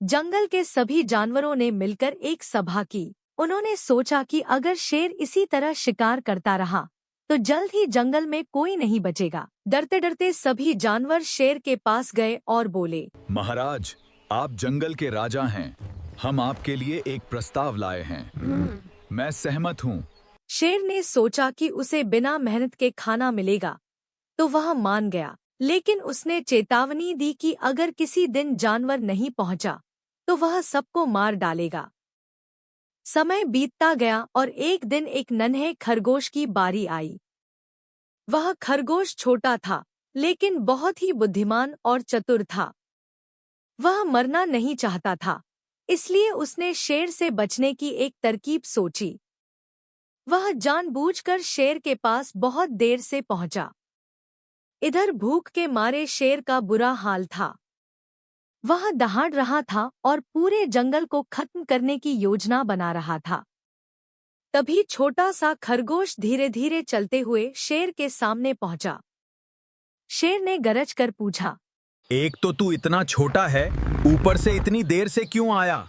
जंगल के सभी जानवरों ने मिलकर एक सभा की। उन्होंने सोचा कि अगर शेर इसी तरह शिकार करता रहा तो जल्द ही जंगल में कोई नहीं बचेगा। डरते डरते सभी जानवर शेर के पास गए और बोले, महाराज, आप जंगल के राजा हैं। हम आपके लिए एक प्रस्ताव लाए हैं। मैं सहमत हूँ। शेर ने सोचा कि उसे बिना मेहनत के खाना मिलेगा तो वह मान गया, लेकिन उसने चेतावनी दी कि अगर किसी दिन जानवर नहीं पहुंचा तो वह सबको मार डालेगा। समय बीतता गया और एक दिन एक नन्हे खरगोश की बारी आई। वह खरगोश छोटा था लेकिन बहुत ही बुद्धिमान और चतुर था। वह मरना नहीं चाहता था, इसलिए उसने शेर से बचने की एक तरकीब सोची। वह जानबूझकर शेर के पास बहुत देर से पहुंचा। इधर भूख के मारे शेर का बुरा हाल था। वह दहाड़ रहा था और पूरे जंगल को खत्म करने की योजना बना रहा था। तभी छोटा सा खरगोश धीरे धीरे चलते हुए शेर के सामने पहुंचा। शेर ने गरज कर पूछा, एक तो तू इतना छोटा है, ऊपर से इतनी देर से क्यों आया?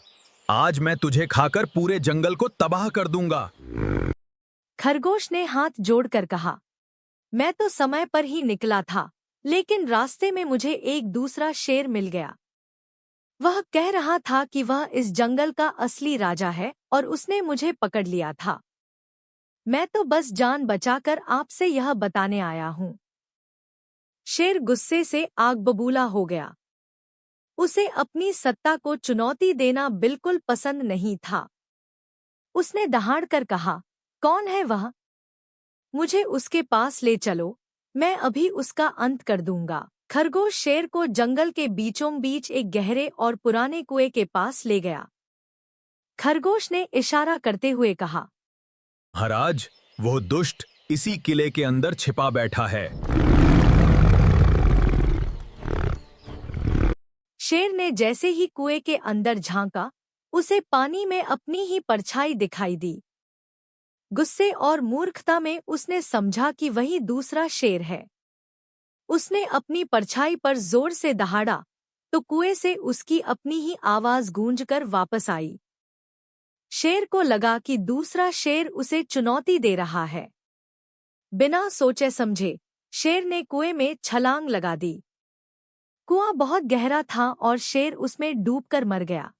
आज मैं तुझे खाकर पूरे जंगल को तबाह कर दूंगा। खरगोश ने हाथ जोड़कर कहा, मैं तो समय पर ही निकला था, लेकिन रास्ते में मुझे एक दूसरा शेर मिल गया। वह कह रहा था कि वह इस जंगल का असली राजा है और उसने मुझे पकड़ लिया था। मैं तो बस जान बचाकर आपसे यह बताने आया हूँ। शेर गुस्से से आग बबूला हो गया। उसे अपनी सत्ता को चुनौती देना बिल्कुल पसंद नहीं था। उसने दहाड़कर कहा, कौन है वह? मुझे उसके पास ले चलो, मैं अभी उसका अंत कर दूंगा। खरगोश शेर को जंगल के बीचों बीच एक गहरे और पुराने कुएं के पास ले गया। खरगोश ने इशारा करते हुए कहा, महाराज, वो दुष्ट इसी किले के अंदर छिपा बैठा है। शेर ने जैसे ही कुएं के अंदर झांका, उसे पानी में अपनी ही परछाई दिखाई दी। गुस्से और मूर्खता में उसने समझा कि वही दूसरा शेर है। उसने अपनी परछाई पर जोर से दहाड़ा तो कुएं से उसकी अपनी ही आवाज गूंजकर वापस आई। शेर को लगा कि दूसरा शेर उसे चुनौती दे रहा है। बिना सोचे समझे शेर ने कुएं में छलांग लगा दी। कुआं बहुत गहरा था और शेर उसमें डूबकर मर गया।